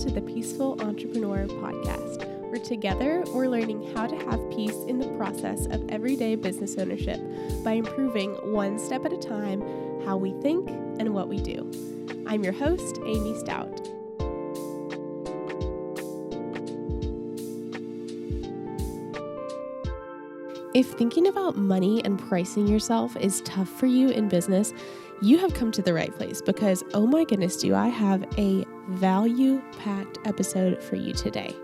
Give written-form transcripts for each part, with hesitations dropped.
to the Peaceful Entrepreneur Podcast, where together we're learning how to have peace in the process of everyday business ownership by improving one step at a time how we think and what we do. I'm your host, Amy Stout. If thinking about money and pricing yourself is tough for you in business, you have come to the right place because, oh my goodness, do I have a value-packed episode for you today.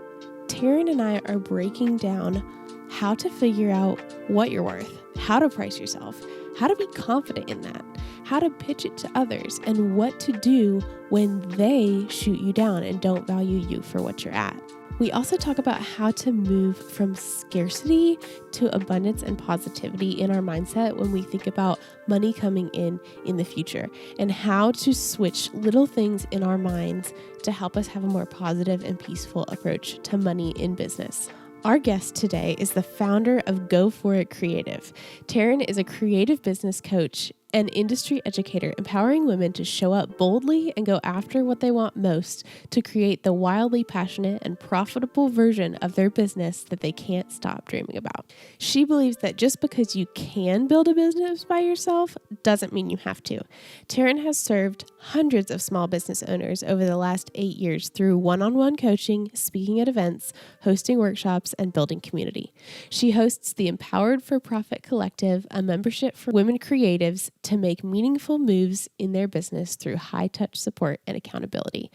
Taryn and I are breaking down how to figure out what you're worth, how to price yourself, how to be confident in that, how to pitch it to others, and what to do when they shoot you down and don't value you for what you're at. We also talk about how to move from scarcity to abundance and positivity in our mindset when we think about money coming in the future, and how to switch little things in our minds to help us have a more positive and peaceful approach to money in business. Our guest today is the founder of Go For It Creative. Taryn is a creative business coach and industry educator, empowering women to show up boldly and go after what they want most to create the wildly passionate and profitable version of their business that they can't stop dreaming about. She believes that just because you can build a business by yourself doesn't mean you have to. Taryn has served hundreds of small business owners over the last 8 years through one-on-one coaching, speaking at events, hosting workshops, and building community. She hosts the Empowered for Profit Collective, a membership for women creatives to make meaningful moves in their business through high-touch support and accountability.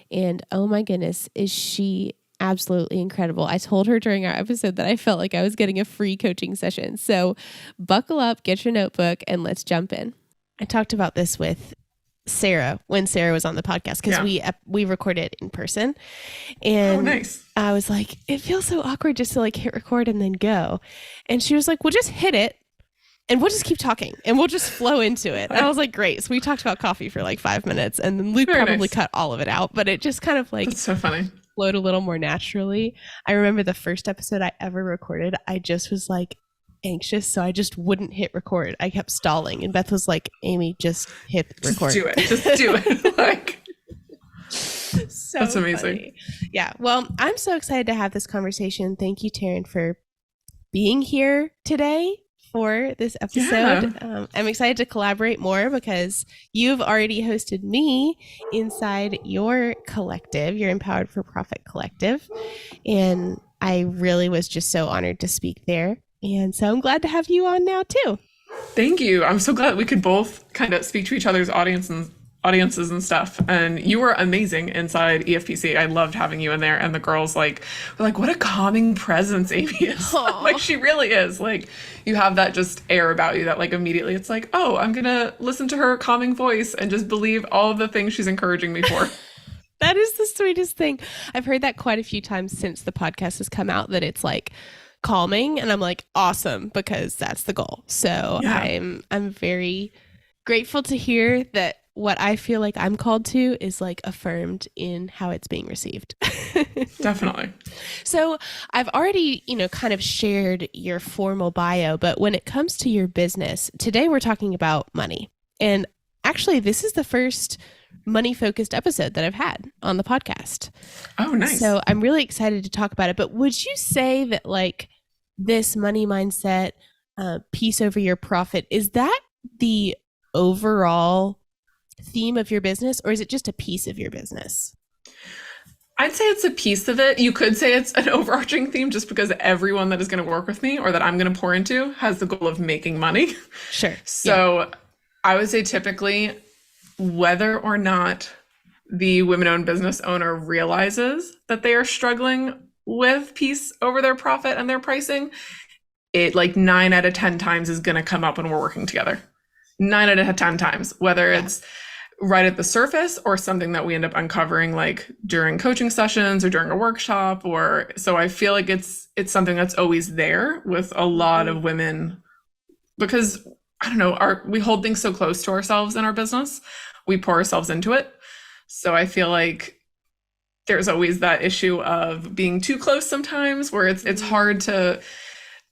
And oh my goodness, is she absolutely incredible. I told her during our episode that I felt like I was getting a free coaching session. So buckle up, get your notebook, and let's jump in. I talked about this with Sarah when Sarah was on the podcast because we recorded in person, and nice. I was like, it feels so awkward just to like hit record and then go. And she was like, well, just hit it and we'll just keep talking and we'll just flow into it. And I was like, great. So we talked about coffee for like 5 minutes, and then Luke probably cut all of it out, but it just kind of like, that's so funny, flowed a little more naturally. I remember the first episode I ever recorded, I just was like anxious, so I just wouldn't hit record. I kept stalling, and Beth was like, Amy, just hit record. Just do it. Like, so that's amazing. Funny. Yeah. Well, I'm so excited to have this conversation. Thank you, Taryn, for being here today for this episode. Yeah. I'm excited to collaborate more because you've already hosted me inside your collective, your Empowered for Profit Collective. And I really was just so honored to speak there. And so I'm glad to have you on now too. Thank you. I'm so glad we could both kind of speak to each other's audiences and stuff. And you were amazing inside EFPC. I loved having you in there. And the girls were like, what a calming presence Amy is. Like, she really is. Like, you have that just air about you that like immediately it's like, oh, I'm going to listen to her calming voice and just believe all of the things she's encouraging me for. That is the sweetest thing. I've heard that quite a few times since the podcast has come out, that it's like calming, and I'm like, awesome, because that's the goal. So yeah. I'm very grateful to hear that what I feel like I'm called to is like affirmed in how it's being received. Definitely. So I've already, kind of shared your formal bio, but when it comes to your business, today we're talking about money. And actually, this is the first money-focused episode that I've had on the podcast. Oh, nice. So I'm really excited to talk about it. But would you say that like this money mindset, peace over your profit, is that the overall theme of your business, or is it just a piece of your business? I'd say it's a piece of it. You could say it's an overarching theme just because everyone that is going to work with me or that I'm going to pour into has the goal of making money. Sure. So I would say typically, whether or not the women-owned business owner realizes that they are struggling with peace over their profit and their pricing, it like 9 out of 10 times is going to come up when we're working together. 9 out of 10 times, whether it's right at the surface or something that we end up uncovering like during coaching sessions or during a workshop. Or so I feel like it's something that's always there with a lot of women, because I don't know, we hold things so close to ourselves in our business. We pour ourselves into it. So I feel like there's always that issue of being too close sometimes, where it's hard to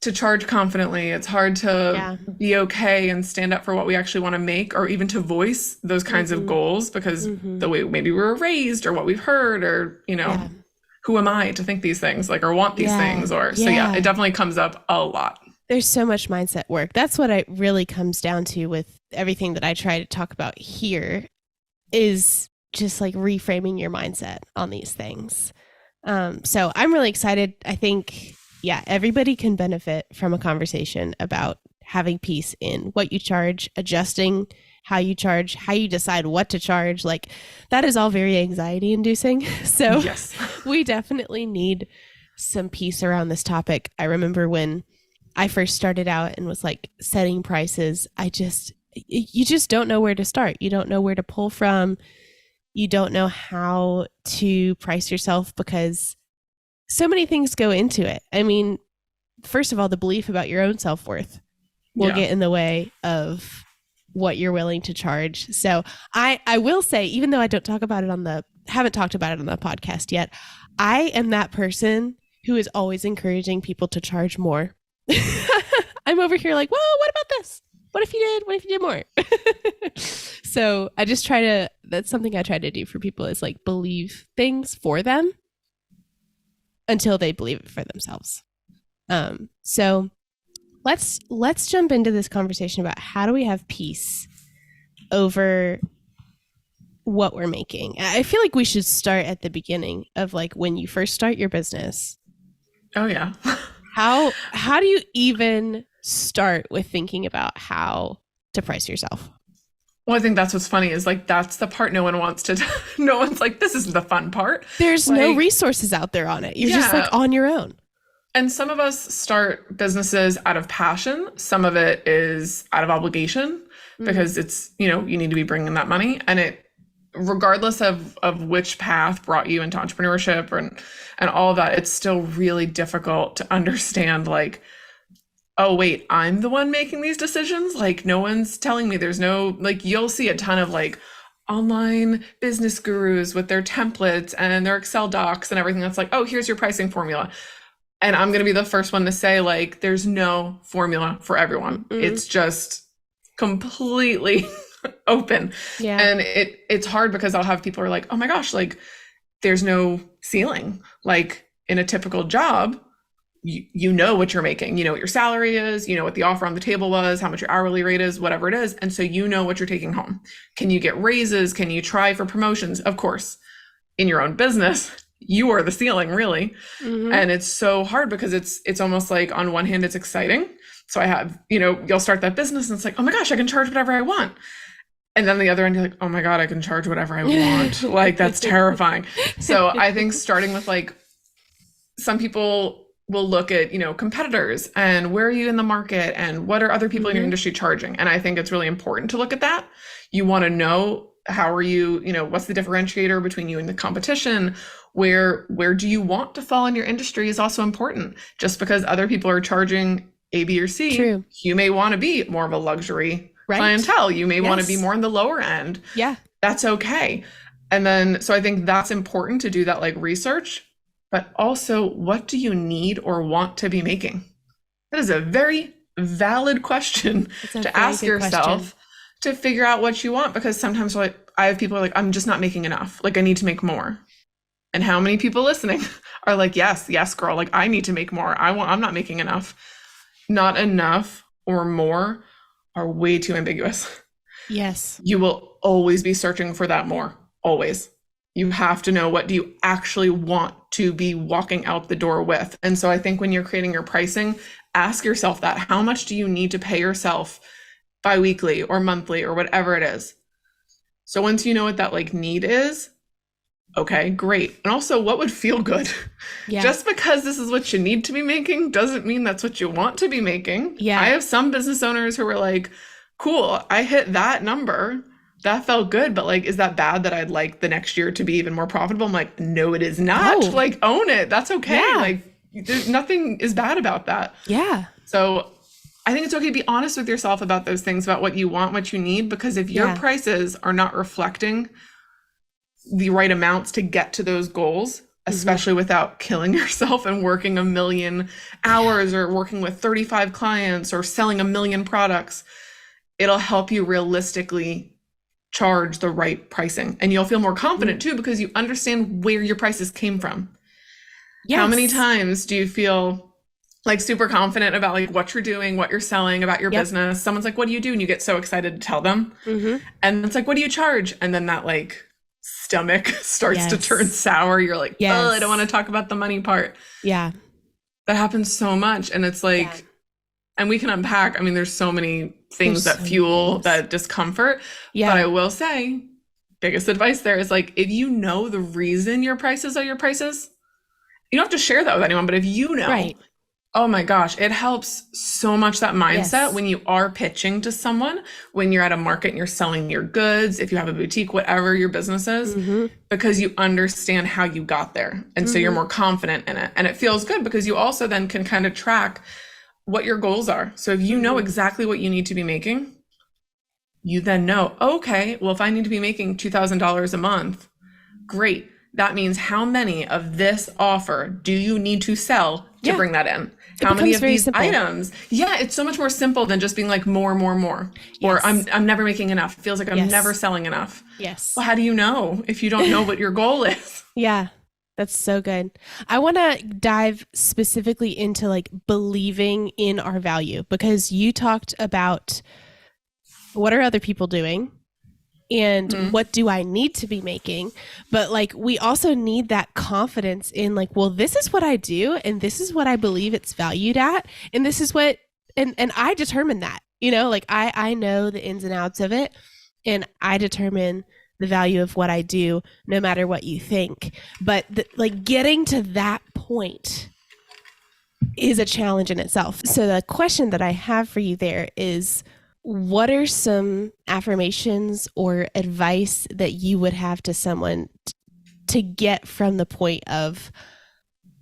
to charge confidently. It's hard to be okay and stand up for what we actually want to make, or even to voice those kinds of goals because the way maybe we were raised or what we've heard, or, who am I to think these things, like, or want these things, or so it definitely comes up a lot. There's so much mindset work. That's what it really comes down to with everything that I try to talk about here, is just like reframing your mindset on these things. So I'm really excited. I think, everybody can benefit from a conversation about having peace in what you charge, adjusting how you charge, how you decide what to charge. Like, that is all very anxiety inducing. So we definitely need some peace around this topic. I remember when I first started out and was like setting prices, you just don't know where to start. You don't know where to pull from. You don't know how to price yourself because so many things go into it. I mean, first of all, the belief about your own self-worth will get in the way of what you're willing to charge. So I will say, even though I haven't talked about it on the podcast yet, I am that person who is always encouraging people to charge more. I'm over here like, well, what about this? What if you did more? So I just that's something I try to do for people, is like believe things for them until they believe it for themselves. So let's jump into this conversation about how do we have peace over what we're making. I feel like we should start at the beginning of like when you first start your business. Oh yeah. How do you even start with thinking about how to price yourself? Well, I think that's what's funny, is like, that's the part no one wants to, no one's like, this isn't the fun part. There's no resources out there on it. You're just like on your own. And some of us start businesses out of passion. Some of it is out of obligation because it's, you need to be bringing that money. And it, regardless of which path brought you into entrepreneurship and all of that, it's still really difficult to understand, like, oh, wait, I'm the one making these decisions? Like, no one's telling me. There's no, like, you'll see a ton of like online business gurus with their templates and their Excel docs and everything that's like, oh, here's your pricing formula. And I'm going to be the first one to say, like, there's no formula for everyone. It's just completely open. Yeah. And it's hard because I'll have people who are like, oh my gosh, like, there's no ceiling. Like, in a typical job, you know what you're making, you know what your salary is, you know what the offer on the table was, how much your hourly rate is, whatever it is. And so you know what you're taking home. Can you get raises? Can you try for promotions? Of course. In your own business, you are the ceiling, really. And it's so hard because it's almost like, on one hand, it's exciting. So I have, you'll start that business and it's like, oh my gosh, I can charge whatever I want. And then the other end, you're like, oh my God, I can charge whatever I want. Like, that's terrifying. So I think starting with, like, some people will look at, competitors and where are you in the market and what are other people in your industry charging? And I think it's really important to look at that. You want to know, how are you, what's the differentiator between you and the competition? Where do you want to fall in your industry is also important. Just because other people are charging A, B, or C, True. You may want to be more of a luxury clientele. You may want to be more in the lower end. Yeah. That's okay. And then, so I think that's important to do that, like, research, but also, what do you need or want to be making? That is a very valid question to ask yourself to figure out what you want, because sometimes, like, I have people like, I'm just not making enough. Like, I need to make more. And how many people listening are like, yes, girl, like, I need to make more. I'm not making enough. Not enough or more are way too ambiguous. Yes. You will always be searching for that more. Always. You have to know, what do you actually want to be walking out the door with? And so I think when you're creating your pricing, ask yourself that. How much do you need to pay yourself biweekly or monthly or whatever it is? So once you know what that, like, need is, okay, great. And also, what would feel good? Yeah. Just because this is what you need to be making doesn't mean that's what you want to be making. Yeah. I have some business owners who are like, cool, I hit that number. That felt good, but, like, is that bad that I'd like the next year to be even more profitable? I'm like, no, it is not. Oh. Like, own it. That's okay. Yeah. Like, there's nothing is bad about that. Yeah. So I think it's okay to be honest with yourself about those things, about what you want, what you need, because if your prices are not reflecting the right amounts to get to those goals, especially without killing yourself and working 1,000,000 hours or working with 35 clients or selling 1,000,000 products. It'll help you realistically charge the right pricing. And you'll feel more confident too, because you understand where your prices came from. Yes. How many times do you feel like super confident about like what you're doing, what you're selling, about your business? Someone's like, what do you do? And you get so excited to tell them. And it's like, what do you charge? And then that like stomach starts to turn sour. You're like, oh, I don't want to talk about the money part. Yeah. That happens so much. And it's like, and we can unpack. I mean, there's so many things that fuel that discomfort. But I will say, biggest advice there is like, if you know the reason your prices are your prices, you don't have to share that with anyone. But if you know, oh my gosh, it helps so much, that mindset when you are pitching to someone, when you're at a market and you're selling your goods, if you have a boutique, whatever your business is, because you understand how you got there. And so you're more confident in it. And it feels good because you also then can kind of track what your goals are. So if you know exactly what you need to be making, you then know, okay, well, if I need to be making $2,000 a month, great. That means how many of this offer do you need to sell to bring that in? How many of these items? Yeah, it's so much more simple than just being like more. Or I'm never making enough. It feels like I'm never selling enough. Yes. Well, how do you know if you don't know what your goal is? Yeah. That's so good. I want to dive specifically into like believing in our value, because you talked about what are other people doing and what do I need to be making? But like, we also need that confidence in like, well, this is what I do and this is what I believe it's valued at. And this is what, and I determine that, you know, like I know the ins and outs of it, and I determine the value of what I do, no matter what you think. But like getting to that point is a challenge in itself. So the question that I have for you there is, what are some affirmations or advice that you would have to someone to get from the point of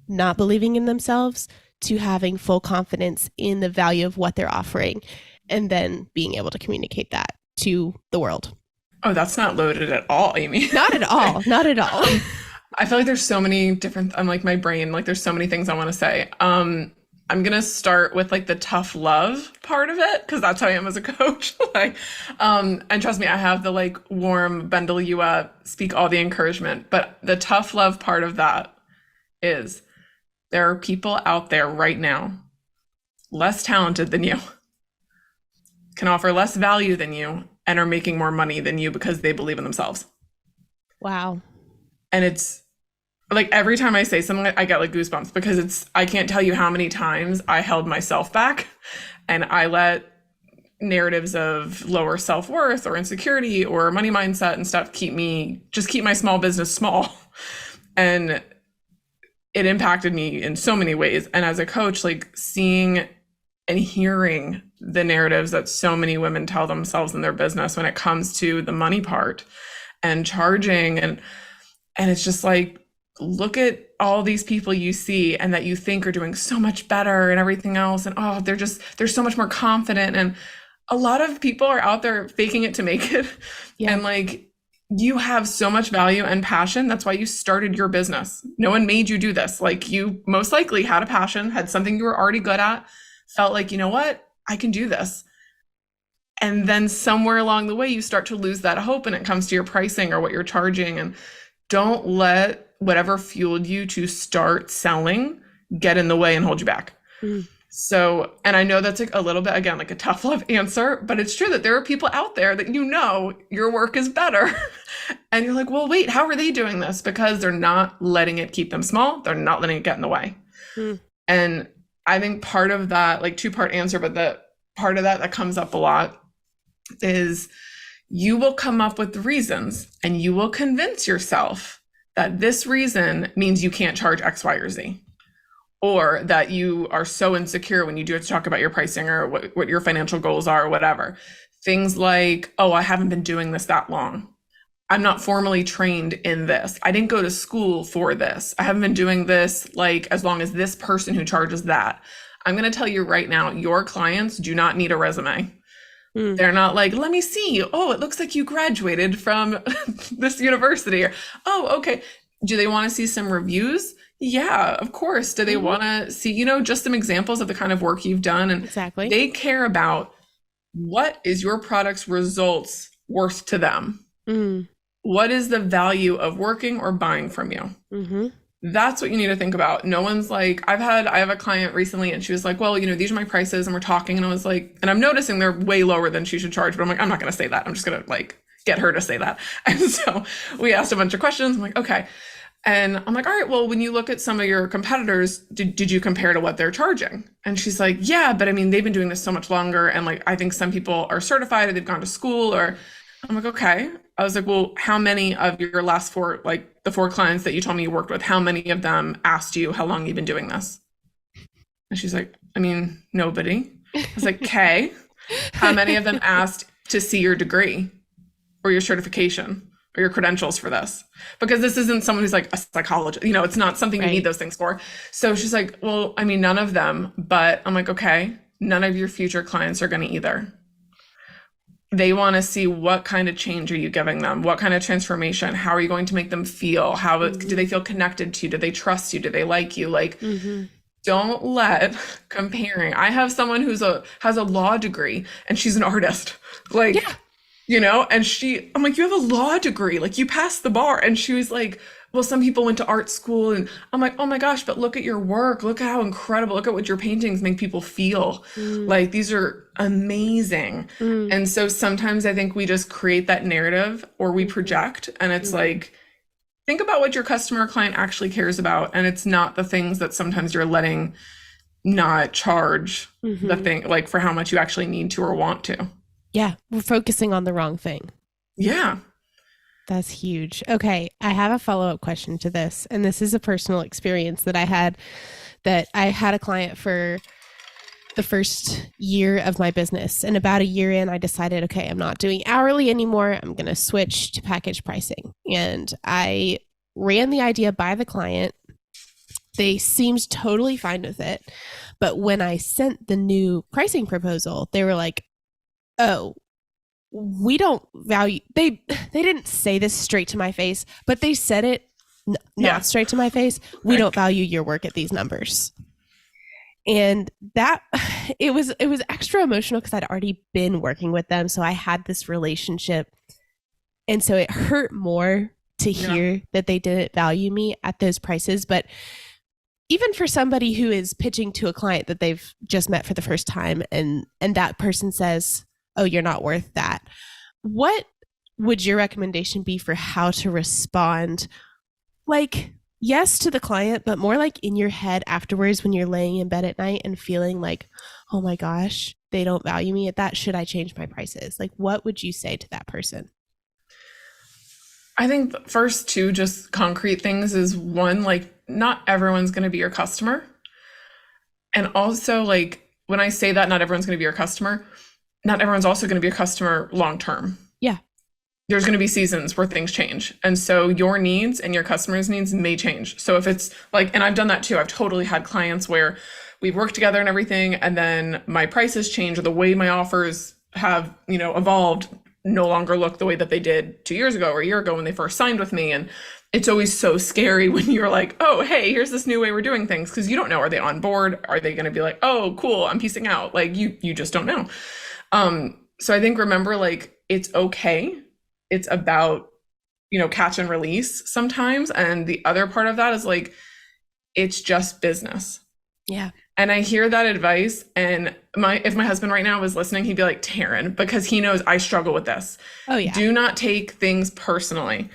not believing in themselves to having full confidence in the value of what they're offering, and then being able to communicate that to the world? Oh, that's not loaded at all, Amy. Not at all. Not at all. I feel like there's so many different, I'm like my brain, like there's so many things I want to say. I'm going to start with like the tough love part of it, because that's how I am as a coach. Like, and trust me, I have the like warm, bundle you up, speak all the encouragement. But the tough love part of that is there are people out there right now, less talented than you, can offer less value than you, and are making more money than you because they believe in themselves. Wow. And it's like every time I say something, I get like goosebumps, because I can't tell you how many times I held myself back and I let narratives of lower self-worth or insecurity or money mindset and stuff keep my small business small. And it impacted me in so many ways. And as a coach, like seeing and hearing the narratives that so many women tell themselves in their business when it comes to the money part and charging, and it's just like, look at all these people you see and that you think are doing so much better and everything else. And oh, they're so much more confident. And a lot of people are out there faking it to make it. Yeah. And like, you have so much value and passion. That's why you started your business. No one made you do this. Like, you most likely had a passion, had something you were already good at, felt like, you know what, I can do this. And then somewhere along the way, you start to lose that hope when it comes to your pricing or what you're charging. And don't let whatever fueled you to start selling get in the way and hold you back. So, and I know that's like a little bit, again, like a tough love answer, but it's true that there are people out there that, you know, your work is better. And you're like, well, wait, how are they doing this? Because they're not letting it keep them small. They're not letting it get in the way. And I think part of that, like two-part answer, but the part of that comes up a lot is you will come up with reasons and you will convince yourself that this reason means you can't charge X, Y, or Z, or that you are so insecure when you do have to talk about your pricing or what your financial goals are or whatever. Things like, oh, I haven't been doing this that long. I'm not formally trained in this. I didn't go to school for this. I haven't been doing this like as long as this person who charges that. I'm going to tell you right now, your clients do not need a resume. They're not like, let me see. Oh, it looks like you graduated from this university. Or, oh, okay. Do they want to see some reviews? Yeah, of course. Do they want to see, just some examples of the kind of work you've done? And Exactly. they care about what is your product's results worth to them? What is the value of working or buying from you? That's what you need to think about. No one's like, I have a client recently and she was like, well, these are my prices, and we're talking, and I was like, and I'm noticing they're way lower than she should charge, but I'm like, I'm not going to say that. I'm just going to like get her to say that. And so we asked a bunch of questions. I'm like, okay. And I'm like, all right, well, when you look at some of your competitors, did you compare to what they're charging? And she's like, yeah, but I mean, they've been doing this so much longer. And like, I think some people are certified or they've gone to school, or I'm like, okay. I was like, well, how many of your last four, like the 4 clients that you told me you worked with, how many of them asked you how long you've been doing this? And she's like, I mean, nobody. I was like, okay. How many of them asked to see your degree or your certification or your credentials for this? Because this isn't someone who's like a psychologist, it's not something you need those things for. So she's like, well, I mean, none of them, but I'm like, okay, none of your future clients are going to either. They want to see what kind of change are you giving them? What kind of transformation? How are you going to make them feel? How do they feel connected to you? Do they trust you? Do they like you? Like, don't let comparing. I have someone who's has a law degree and she's an artist. Like, and I'm like, you have a law degree, like you passed the bar. And she was like, well, some people went to art school. And I'm like, oh my gosh, but look at your work. Look at how incredible. Look at what your paintings make people feel. Like, these are amazing. And so sometimes I think we just create that narrative, or we project, and it's like, think about what your customer or client actually cares about. And it's not the things that sometimes you're letting not charge the thing, like for how much you actually need to or want to. Yeah. We're focusing on the wrong thing. Yeah. That's huge. Okay. I have a follow-up question to this. And this is a personal experience that I had a client for the first year of my business. And about a year in, I decided, okay, I'm not doing hourly anymore. I'm going to switch to package pricing. And I ran the idea by the client. They seemed totally fine with it. But when I sent the new pricing proposal, they were like, oh, we don't value, they didn't say this straight to my face, but they said it not straight to my face. We don't value your work at these numbers. And that it was extra emotional because I'd already been working with them. So I had this relationship. And so it hurt more to hear that they didn't value me at those prices. But even for somebody who is pitching to a client that they've just met for the first time, and that person says, oh, you're not worth that. What would your recommendation be for how to respond? Like, yes, to the client, but more like in your head afterwards when you're laying in bed at night and feeling like, oh my gosh, they don't value me at that. Should I change my prices? Like, what would you say to that person? I think first 2 just concrete things is, 1, like, not everyone's going to be your customer. And also, like, when I say that not everyone's going to be your customer, not everyone's also going to be a customer long term. Yeah. There's going to be seasons where things change. And so your needs and your customers' needs may change. So if it's like, and I've done that too. I've totally had clients where we've worked together and everything, and then my prices change, or the way my offers have, evolved, no longer look the way that they did 2 years ago or a year ago when they first signed with me. And it's always so scary when you're like, oh, hey, here's this new way we're doing things. Because you don't know, are they on board? Are they going to be like, oh, cool, I'm piecing out? Like, you just don't know. So I think, remember, like, it's okay. It's about, catch and release sometimes. And the other part of that is like, it's just business. Yeah. And I hear that advice, and if my husband right now was listening, he'd be like, Taryn, because he knows I struggle with this. Oh yeah. Do not take things personally.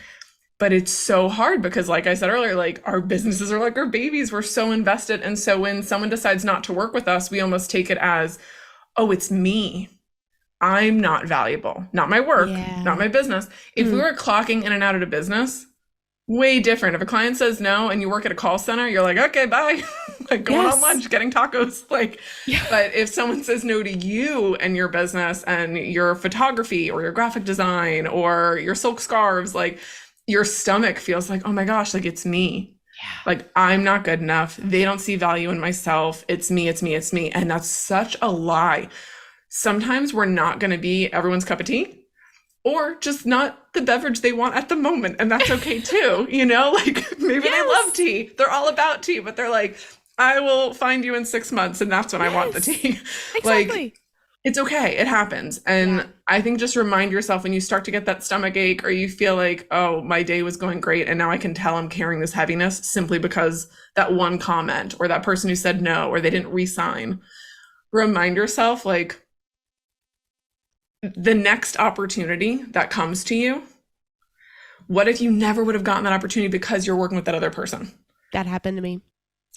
But it's so hard because, like I said earlier, like, our businesses are like our babies. We're so invested. And so when someone decides not to work with us, we almost take it as, oh, it's me. I'm not valuable, not my work, not my business. If we were clocking in and out of a business, way different. If a client says no and you work at a call center, you're like, okay, bye. Like, going on lunch, getting tacos. Like, but if someone says no to you and your business and your photography or your graphic design or your silk scarves, like, your stomach feels like, oh my gosh, like, it's me. Like, I'm not good enough. They don't see value in myself. It's me, it's me, it's me. And that's such a lie. Sometimes we're not going to be everyone's cup of tea. or just not the beverage they want at the moment. And that's okay too. You know, like maybe they love tea. They're all about tea, but they're like, I will find you in 6 months and that's when I want the tea. Exactly. Like, it's okay. It happens. And I think just remind yourself when you start to get that stomach ache or you feel like, oh, my day was going great and now I can tell I'm carrying this heaviness simply because that one comment or that person who said no or they didn't re-sign. Remind yourself, like, the next opportunity that comes to you, what if you never would have gotten that opportunity because you're working with that other person? That happened to me.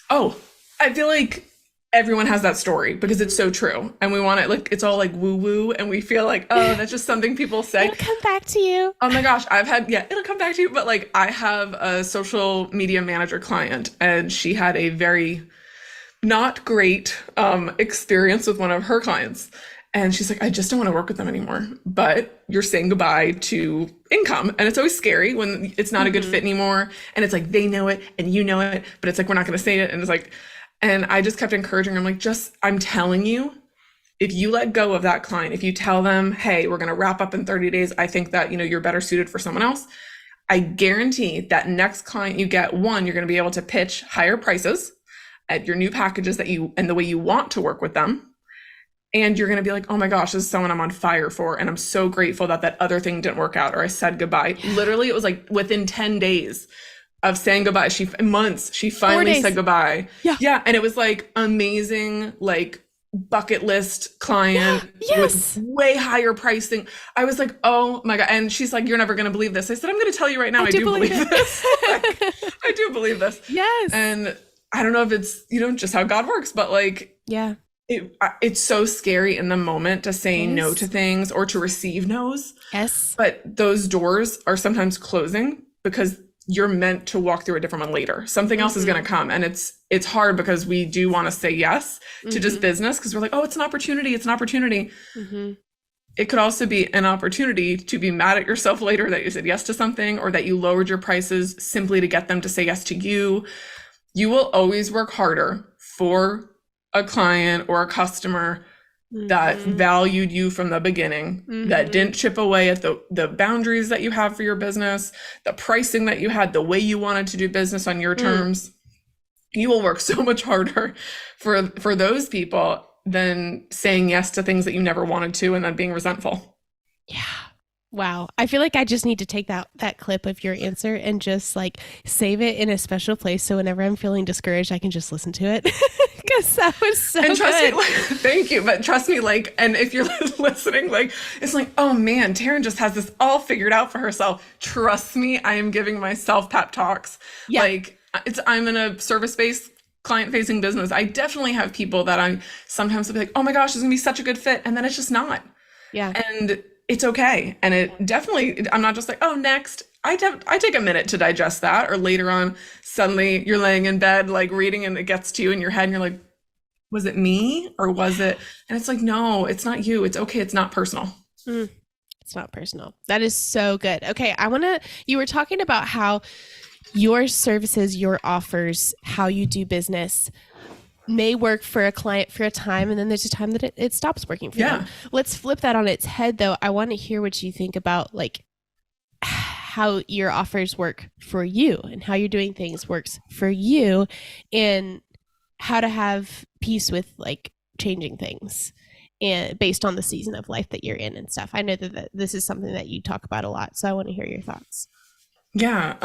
Oh, I feel like everyone has that story because it's so true. And we want it, like, it's all like woo woo. And we feel like, oh, that's just something people say. It'll come back to you. Oh my gosh, it'll come back to you. But like, I have a social media manager client and she had a very not great experience with one of her clients. And she's like, I just don't want to work with them anymore. But you're saying goodbye to income. And it's always scary when it's not a good fit anymore. And it's like, they know it and you know it, but it's like, we're not going to say it. And it's like, and I just kept encouraging her. I'm like, I'm telling you, if you let go of that client, if you tell them, hey, we're going to wrap up in 30 days, I think that, you're better suited for someone else. I guarantee that next client you get, one, you're going to be able to pitch higher prices at your new packages and the way you want to work with them. And you're going to be like, oh my gosh, this is someone I'm on fire for. And I'm so grateful that other thing didn't work out or I said goodbye. Literally, it was like within 10 days of saying goodbye. She finally said goodbye. Yeah. And it was like amazing, like bucket list client with way higher pricing. I was like, oh my God. And she's like, you're never going to believe this. I said, I'm going to tell you right now. I do believe this. Like, I do believe this. Yes. And I don't know if it's, just how God works, but like, it's so scary in the moment to say no to things or to receive no's. Yes. But those doors are sometimes closing because you're meant to walk through a different one later. Something else is going to come. And it's hard because we do want to say yes to just business because we're like, oh, it's an opportunity. It's an opportunity. It could also be an opportunity to be mad at yourself later that you said yes to something or that you lowered your prices simply to get them to say yes to you. You will always work harder for a client or a customer that valued you from the beginning, that didn't chip away at the boundaries that you have for your business, the pricing that you had, the way you wanted to do business on your terms. You will work so much harder for those people than saying yes to things that you never wanted to and then being resentful. Yeah. Wow. I feel like I just need to take that clip of your answer and just like save it in a special place. So whenever I'm feeling discouraged, I can just listen to it because that was so and trust good. Me, like, thank you. But trust me, like, and if you're listening, like, it's like, oh man, Taryn just has this all figured out for herself. Trust me, I am giving myself pep talks. Yeah. Like I'm in a service-based client-facing business. I definitely have people that I sometimes will be like, oh my gosh, this is gonna be such a good fit. And then it's just not. Yeah. And it's okay. And it definitely, I'm not just like, oh, next. I take a minute to digest that. Or later on, suddenly you're laying in bed, like reading and it gets to you in your head and you're like, was it me or was it? And it's like, no, it's not you. It's okay. It's not personal. It's not personal. That is so good. Okay. You were talking about how your services, your offers, how you do business may work for a client for a time, and then there's a time that it stops working for them. Let's flip that on its head, though. I want to hear what you think about like how your offers work for you and how you're doing things works for you and how to have peace with like changing things and based on the season of life that you're in and stuff. I know that this is something that you talk about a lot, so I want to hear your thoughts. Yeah.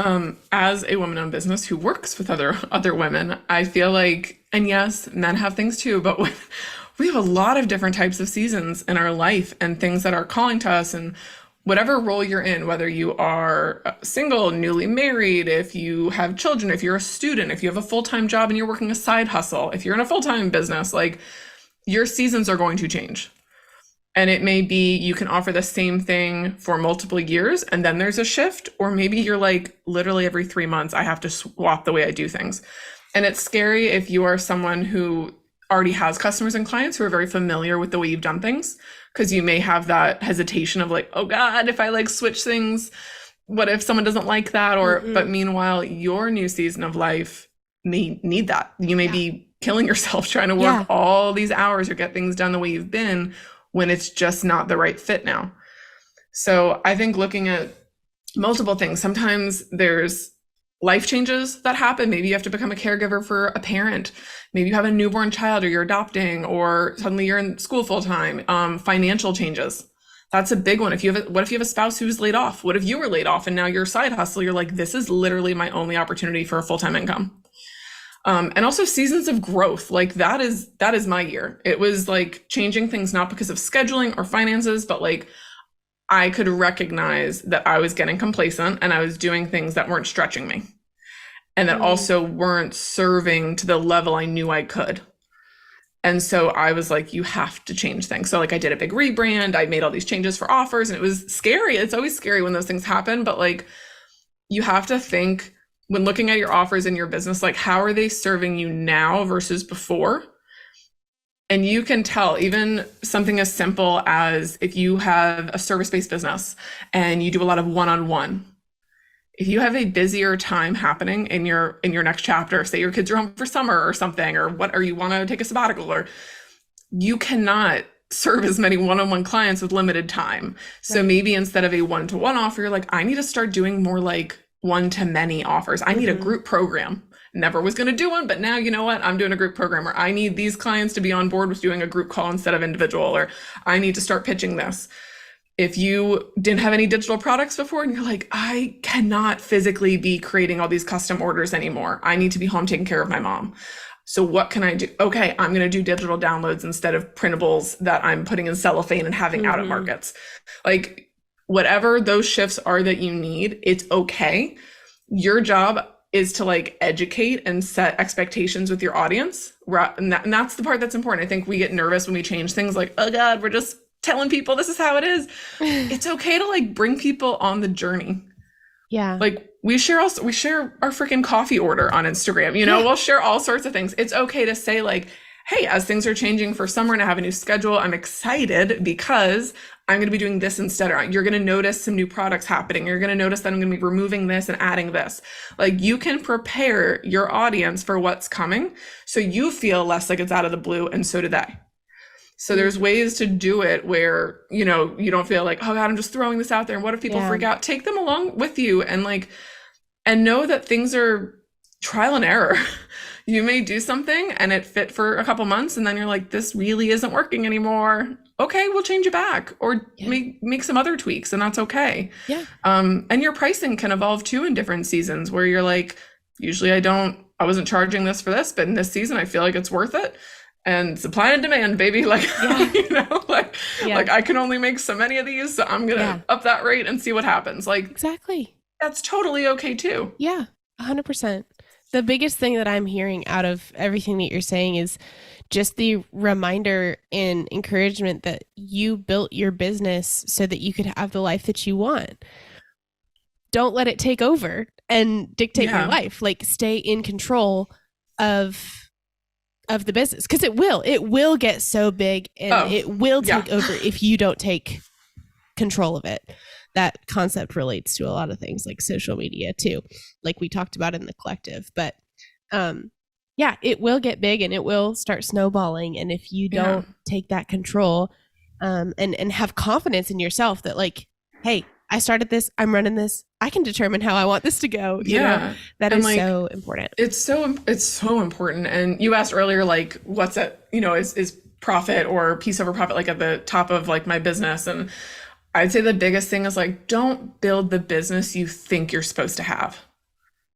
As a woman-owned business who works with other women, I feel like, and yes, men have things too, but we have a lot of different types of seasons in our life and things that are calling to us. And whatever role you're in, whether you are single, newly married, if you have children, if you're a student, if you have a full-time job and you're working a side hustle, if you're in a full-time business, like your seasons are going to change. And it may be you can offer the same thing for multiple years and then there's a shift, or maybe you're like literally every 3 months, I have to swap the way I do things. And it's scary if you are someone who already has customers and clients who are very familiar with the way you've done things, because you may have that hesitation of like, oh God, if I like switch things, what if someone doesn't like that? Or, but meanwhile, your new season of life may need that. You may be killing yourself trying to work all these hours or get things done the way you've been, when it's just not the right fit now. So I think looking at multiple things, sometimes there's life changes that happen. Maybe you have to become a caregiver for a parent. Maybe you have a newborn child or you're adopting, or suddenly you're in school full time. Financial changes. That's a big one. What if you have a spouse who's laid off? What if you were laid off and now your side hustle, you're like, this is literally my only opportunity for a full-time income. And also seasons of growth. Like that is my year. It was like changing things, not because of scheduling or finances, but like I could recognize that I was getting complacent and I was doing things that weren't stretching me and that also weren't serving to the level I knew I could. And so I was like, you have to change things. So like I did a big rebrand. I made all these changes for offers and it was scary. It's always scary when those things happen, but like you have to think when looking at your offers in your business, like how are they serving you now versus before? And you can tell even something as simple as if you have a service-based business and you do a lot of one-on-one. If you have a busier time happening in your next chapter, say your kids are home for summer or something, or you want to take a sabbatical, or you cannot serve as many one-on-one clients with limited time. So maybe instead of a one-to-one offer, you're like, I need to start doing more like one-to-many offers. I need a group program. Never was going to do one, but now you know what? I'm doing a group program, or I need these clients to be on board with doing a group call instead of individual, or I need to start pitching this. If you didn't have any digital products before and you're like, I cannot physically be creating all these custom orders anymore. I need to be home taking care of my mom. So what can I do? Okay, I'm going to do digital downloads instead of printables that I'm putting in cellophane and having out at markets. Like whatever those shifts are that you need, it's okay. Your job is to like educate and set expectations with your audience. And that's the part that's important. I think we get nervous when we change things like, oh God, we're just telling people this is how it is. It's okay to like bring people on the journey. Yeah. Like we share our freaking coffee order on Instagram, we'll share all sorts of things. It's okay to say like, hey, as things are changing for summer and I have a new schedule, I'm excited because I'm going to be doing this instead. Or you're going to notice some new products happening. You're going to notice that I'm going to be removing this and adding this. Like you can prepare your audience for what's coming so you feel less like it's out of the blue, and so do they. So there's ways to do it where, you don't feel like, oh God, I'm just throwing this out there. And what if people freak out? Take them along with you and know that things are trial and error. You may do something and it fit for a couple months and then you're like, this really isn't working anymore. Okay, we'll change it back or make some other tweaks, and that's okay. Yeah. And your pricing can evolve too in different seasons where you're like, usually I wasn't charging this for this, but in this season I feel like it's worth it. And supply and demand, baby. Like, like I can only make so many of these. So I'm going to up that rate and see what happens. Like, exactly. That's totally okay too. Yeah. 100%. The biggest thing that I'm hearing out of everything that you're saying is just the reminder and encouragement that you built your business so that you could have the life that you want. Don't let it take over and dictate your life. Like stay in control of the business, because it will get so big and it will take over if you don't take control of it. That concept relates to a lot of things like social media too, like we talked about in the collective. But it will get big and it will start snowballing. And if you don't take that control and have confidence in yourself that like, hey, I started this, I'm running this, I can determine how I want this to go. You know? That is like, so important. It's so important. And you asked earlier, like, what's at, is profit or piece over profit, like at the top of like my business. And I'd say the biggest thing is like, don't build the business you think you're supposed to have.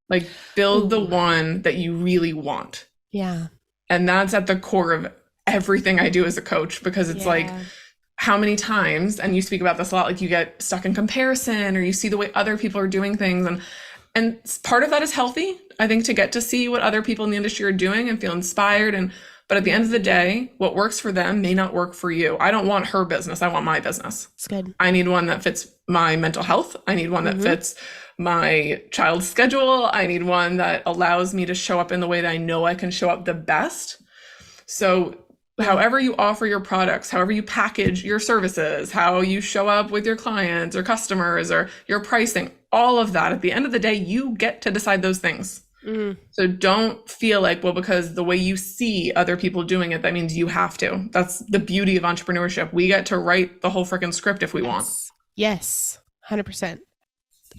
Like build the one that you really want. Yeah. And that's at the core of everything I do as a coach, because it's like, how many times, and you speak about this a lot, like you get stuck in comparison or you see the way other people are doing things. And part of that is healthy, I think, to get to see what other people in the industry are doing and feel inspired. But at the end of the day, what works for them may not work for you. I don't want her business. I want my business. It's good. I need one that fits my mental health. I need one that fits my child's schedule. I need one that allows me to show up in the way that I know I can show up the best. So however you offer your products, however you package your services, how you show up with your clients or customers or your pricing, all of that, at the end of the day, you get to decide those things. So don't feel like, well, because the way you see other people doing it, that means you have to. That's the beauty of entrepreneurship. We get to write the whole freaking script if we want. Yes, 100%.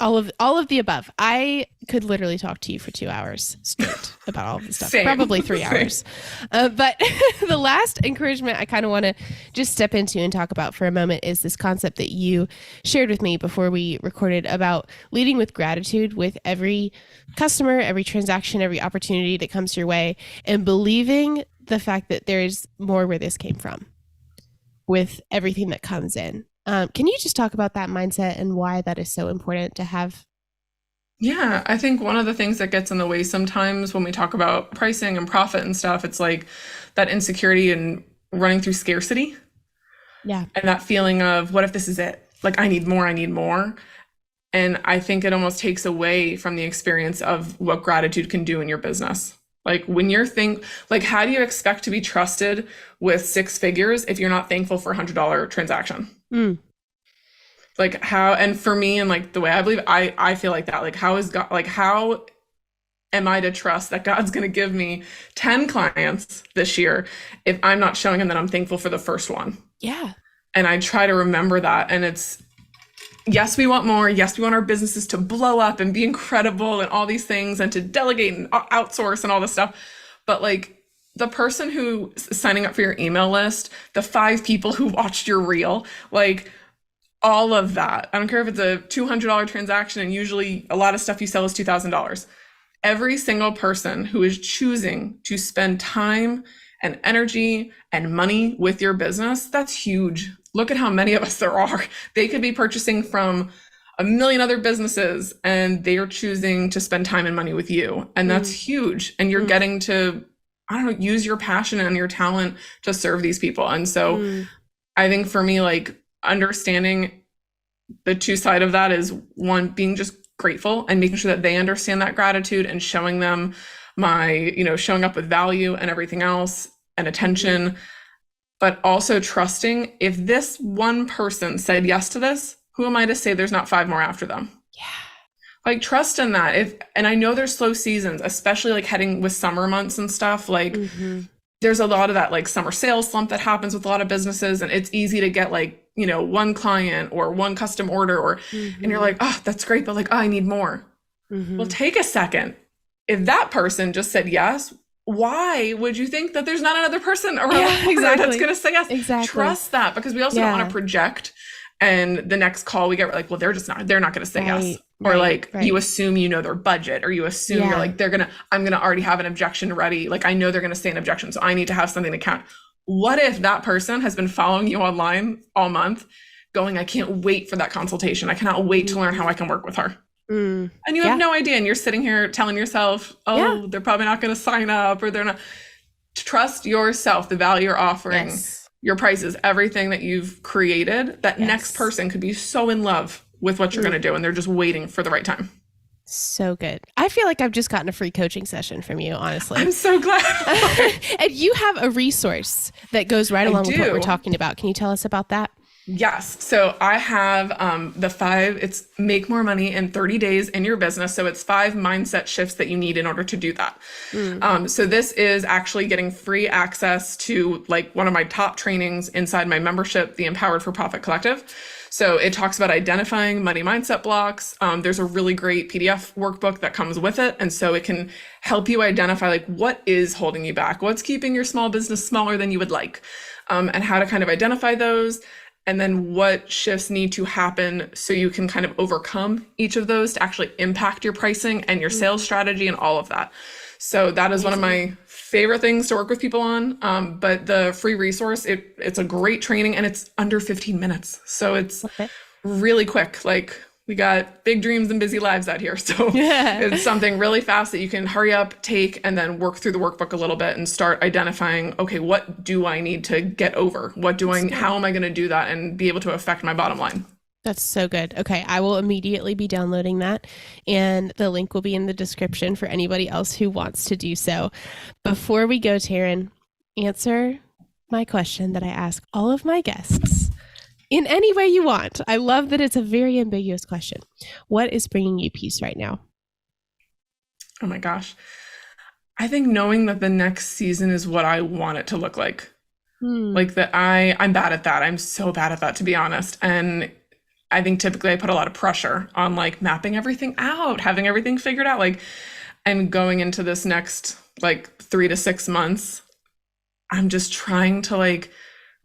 All of the above. I could literally talk to you for 2 hours straight about all of this stuff. Same. Probably 3 hours. But the last encouragement I kind of want to just step into and talk about for a moment is this concept that you shared with me before we recorded about leading with gratitude with every customer, every transaction, every opportunity that comes your way, and believing the fact that there is more where this came from with everything that comes in. Can you just talk about that mindset and why that is so important to have? Yeah, I think one of the things that gets in the way sometimes when we talk about pricing and profit and stuff, it's like that insecurity and running through scarcity. Yeah. And that feeling of, what if this is it? Like, I need more, I need more. And I think it almost takes away from the experience of what gratitude can do in your business. Like, when you're how do you expect to be trusted with 6 figures if you're not thankful for a $100 transaction? Like, how, and for me, and like the way I believe, I feel like that, like, how is God, like, how am I to trust that God's going to give me 10 clients this year if I'm not showing him that I'm thankful for the first one? Yeah. And I try to remember that. And it's, yes, we want more. Yes, we want our businesses to blow up and be incredible and all these things, and to delegate and outsource and all this stuff. But like, the person who's signing up for your email list, the 5 people who watched your reel, like, all of that. I don't care if it's a $200 transaction, and usually a lot of stuff you sell is $2,000. Every single person who is choosing to spend time and energy and money with your business, that's huge. Look at how many of us there are. They could be purchasing from a million other businesses, and they are choosing to spend time and money with you. And that's huge. And you're getting to, I don't know, use your passion and your talent to serve these people. And so I think for me, like, understanding the 2 sides of that is, one, being just grateful and making sure that they understand that gratitude, and showing them showing up with value and everything else and attention, but also trusting, if this one person said yes to this, who am I to say there's not 5 more after them? Yeah. Like, trust in that. And I know there's slow seasons, especially like heading with summer months and stuff, like there's a lot of that like summer sales slump that happens with a lot of businesses, and it's easy to get like, one client or one custom order, or and you're like, oh, that's great, but like, oh, I need more. Well, take a second. If that person just said yes, why would you think that there's not another person around that's going to say yes? Exactly. Trust that, because we also don't want to project, and the next call we get, we're like, well, they're not going to say yes. Or you assume their budget, or you assume you're like, I'm going to already have an objection ready. Like, I know they're going to say an objection, so I need to have something to count. What if that person has been following you online all month going, I can't wait for that consultation. I cannot wait to learn how I can work with her. And you have no idea. And you're sitting here telling yourself, they're probably not going to sign up, or they're not. Trust yourself, the value you're offering, your prices, everything that you've created. That next person could be so in love with what you're going to do, and they're just waiting for the right time. So good. I feel like I've just gotten a free coaching session from you, honestly. I'm so glad. And you have a resource that goes right along with what we're talking about. Can you tell us about that? Yes. So I have the 5, it's make more money in 30 days in your business. So it's 5 mindset shifts that you need in order to do that. So this is actually getting free access to like one of my top trainings inside my membership, the Empowered for Profit Collective. So it talks about identifying money mindset blocks. There's a really great PDF workbook that comes with it. And so it can help you identify like what is holding you back, what's keeping your small business smaller than you would like, and how to kind of identify those. And then what shifts need to happen so you can kind of overcome each of those to actually impact your pricing and your sales strategy and all of that. So that is one of my favorite things to work with people on. But the free resource, it's a great training, and it's under 15 minutes. So it's really quick. Like, we got big dreams and busy lives out here. So it's something really fast that you can hurry up, take, and then work through the workbook a little bit and start identifying, okay, what do I need to get over? How am I going to do that and be able to affect my bottom line? That's so good. Okay, I will immediately be downloading that, and the link will be in the description for anybody else who wants to do so. Before we go, Taryn, answer my question that I ask all of my guests in any way you want. I love that it's a very ambiguous question. What is bringing you peace right now? Oh my gosh. I think knowing that the next season is what I want it to look like. Like that I'm bad at that. I'm so bad at that, to be honest. And I think typically I put a lot of pressure on like mapping everything out, having everything figured out. Like, and going into this next like 3 to 6 months, I'm just trying to like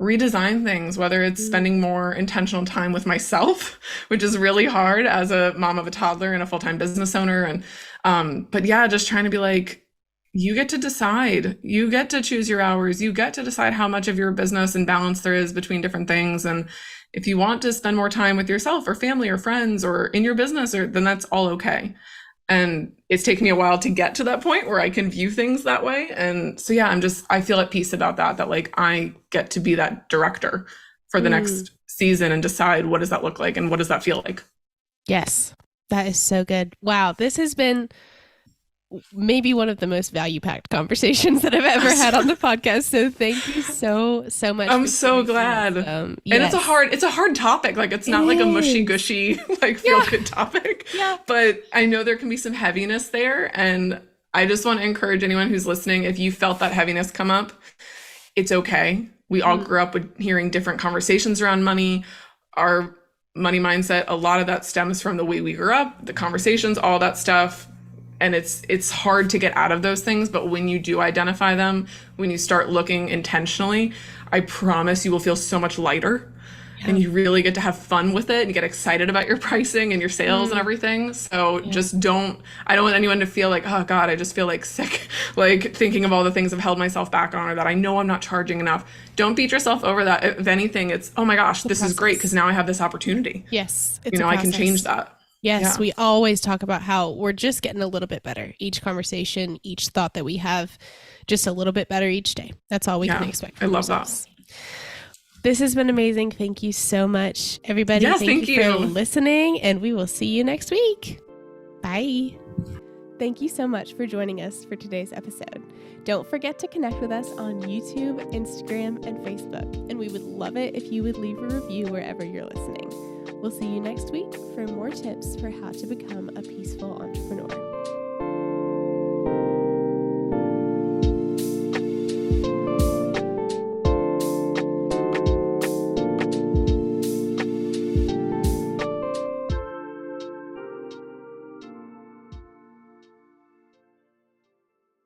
redesign things, whether it's spending more intentional time with myself, which is really hard as a mom of a toddler and a full-time business owner. And but yeah, just trying to be like, you get to decide, you get to choose your hours, you get to decide how much of your business and balance there is between different things. And if you want to spend more time with yourself or family or friends or in your business, or then that's all okay. And it's taken me a while to get to that point where I can view things that way. And so, yeah, I feel at peace about that like I get to be that director for the next season and decide what does that look like and what does that feel like. Yes, that is so good. Wow. This has been maybe one of the most value-packed conversations that I've ever had on the podcast. So thank you so much. I'm so glad. Yes. And it's a hard topic. Like it's not like a mushy gushy, like feel good topic. Yeah. But I know there can be some heaviness there. And I just want to encourage anyone who's listening, if you felt that heaviness come up, it's okay. We all grew up with hearing different conversations around money. Our money mindset, a lot of that stems from the way we grew up, the conversations, all that stuff. And it's hard to get out of those things. But when you do identify them, when you start looking intentionally, I promise you will feel so much lighter. And you really get to have fun with it and you get excited about your pricing and your sales and everything. So just I don't want anyone to feel like, oh God, I just feel like sick, like thinking of all the things I've held myself back on or that I know I'm not charging enough. Don't beat yourself over that. If anything, it's, oh my gosh, this is great because now I have this opportunity. Yes. I can change that. Yes, we always talk about how we're just getting a little bit better. Each conversation, each thought that we have, just a little bit better each day. That's all we can expect from ourselves. That. This has been amazing. Thank you so much, everybody. Yes, thank you for listening, and we will see you next week. Bye. Thank you so much for joining us for today's episode. Don't forget to connect with us on YouTube, Instagram, and Facebook, and we would love it if you would leave a review wherever you're listening. We'll see you next week for more tips for how to become a peaceful entrepreneur.